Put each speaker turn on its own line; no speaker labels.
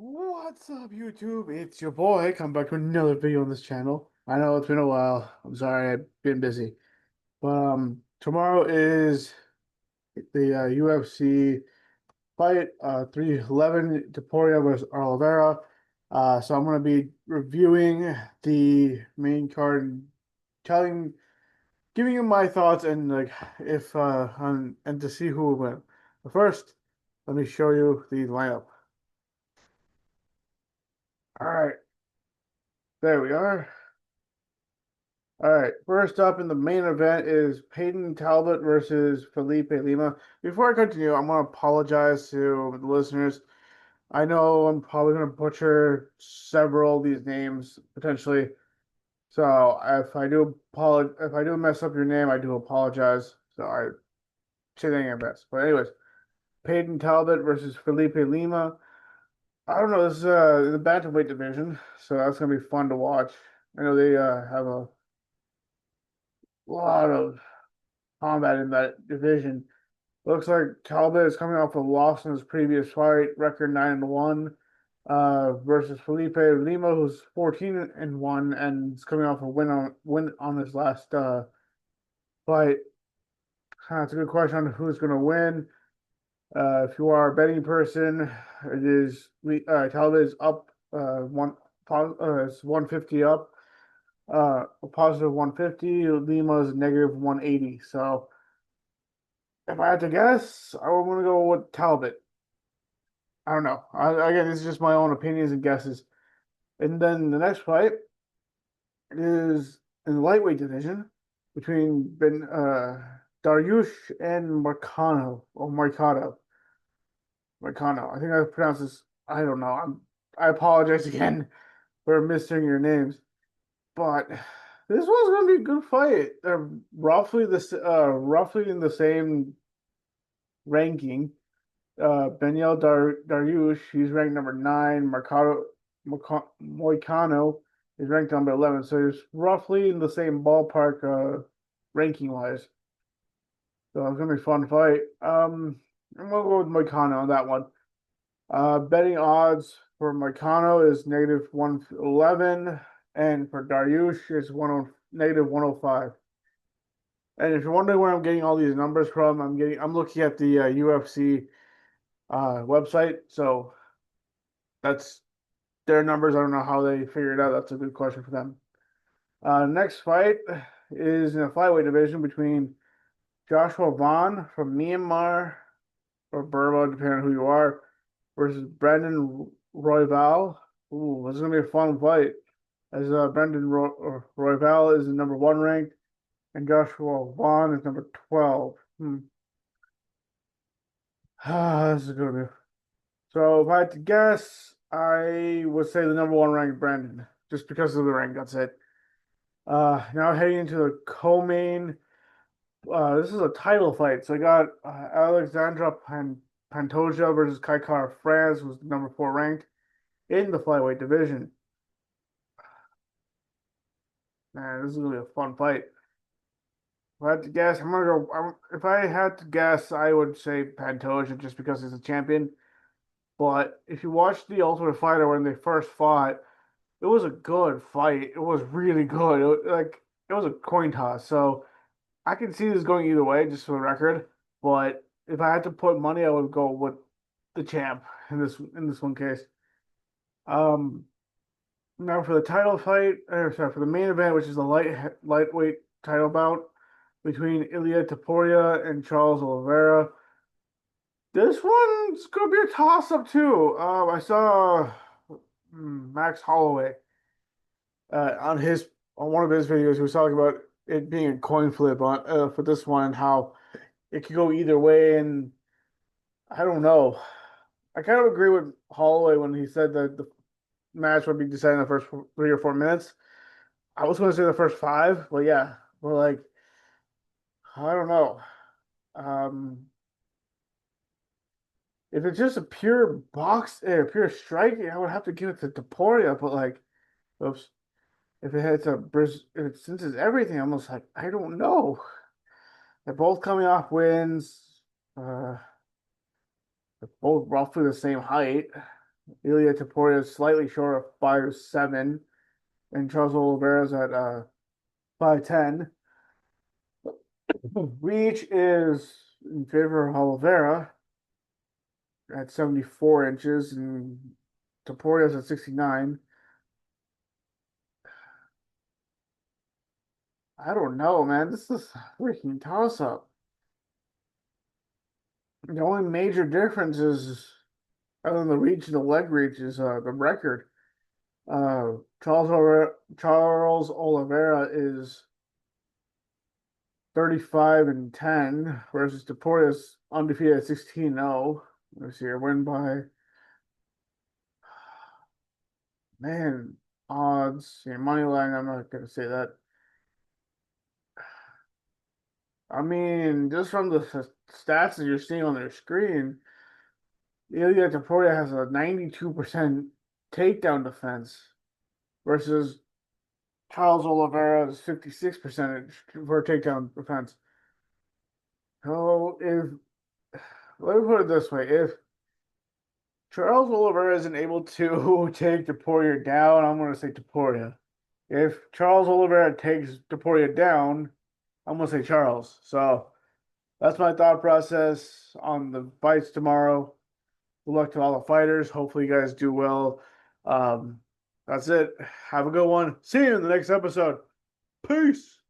What's up, YouTube? It's your boy. Come back to another video on this channel. I know it's been a while. I'm sorry, I've been busy. But tomorrow is the UFC fight 311 Topuria versus Oliveira. So I'm gonna be reviewing the main card and telling, giving you my thoughts and like if on and to see who will win. But first, let me show you the lineup. All right, there we are. All right, first up in the main event is Peyton Talbot versus Felipe Lima. Before I continue, I'm going to apologize to the listeners. I know I'm probably going to butcher several of these names potentially. So if I do mess up your name, I do apologize. So I say that in advance. But anyways, Peyton Talbot versus Felipe Lima. I don't know, this is the bantamweight division, so that's going to be fun to watch. I know they have a lot of combat in that division. Looks like Talbot is coming off a loss in his previous fight, record 9-1, versus Felipe Lima, who's 14-1, and is coming off a win on his last fight. It's a good question on who's going to win. If you are a betting person, it is Talbot is up it's 150 up, a positive 150. Lima is negative 180. So if I had to guess, I would want to go with Talbot. I don't know. Again, this is just my own opinions and guesses. And then the next fight is in the lightweight division between Dariush and Marcano or Marcado. Marcano. I think I pronounced this. I don't know. I apologize again for missing your names, but this was going to be a good fight. They're roughly in the same ranking. Dariush, he's ranked number nine. Moicano is ranked number 11. So he's roughly in the same ballpark, ranking wise. So it's gonna be a fun fight. I'm gonna go with Moicano on that one. Betting odds for Moicano is negative 111, and for Dariush is negative 105. And if you're wondering where I'm getting all these numbers from, I'm looking at the UFC website. So that's their numbers. I don't know how they figured it out. That's a good question for them. Next fight is in a flyweight division between Joshua Vaughn from Myanmar or Burma, depending on who you are, versus Brandon Royval. Ooh, this is gonna be a fun fight. As Royval is the number one ranked, and Joshua Vaughn is number 12. This is gonna be. So if I had to guess, I would say the number one ranked Brandon, just because of the rank. That's it. Now heading into the co-main. This is a title fight. So I got Alexandra Pantoja versus Kai Kara France, who's number four ranked in the flyweight division. Man, this is gonna be a fun fight. If I had to guess, if I had to guess, I would say Pantoja just because he's a champion. But if you watch The Ultimate Fighter when they first fought, it was a good fight. It was really good. It was a coin toss. So I can see this going either way, just for the record. But if I had to put money, I would go with the champ in this one case. Um, Now for the title fight, or sorry, for the main event, which is the lightweight title bout between Ilya Taporia and Charles Oliveira. This one's gonna be a toss up too. I saw Max Holloway on one of his videos. He was talking about it being a coin flip on for this one and how it could go either way. And I don't know. I kind of agree with Holloway when he said that the match would be decided in the first 3 or 4 minutes. I was going to say the first five, but yeah, but like I don't know. Um, if it's just a pure striking, I would have to give it to Taporia. But like, oops, if it hits since it's everything, I'm almost like I don't know. They're both coming off wins. They're both roughly the same height. Ilya Taporia is slightly short of 5'7", and Charles Oliveira's at 5'10". Reach is in favor of Oliveira at 74 inches, and Taporia's at 69. I don't know, man. This is a freaking toss up. The only major difference is, other than the reach and the leg reach, is the record. Charles Oliveira is 35-10 versus Deportes undefeated at 16-0. Let's see, a win by, man, odds. Yeah, money line, I'm not gonna say that. I mean, just from the stats that you're seeing on their screen, Ilya Taporia has a 92% takedown defense versus Charles Oliveira's 56% for takedown defense. So if let me put it this way, if Charles Oliveira isn't able to take Taporia down, I'm going to say Taporia. If Charles Oliveira takes Taporia down, I'm going to say Charles. So that's my thought process on the fights tomorrow. Good luck to all the fighters. Hopefully, you guys do well. Um, that's it. Have a good one. See you in the next episode. Peace.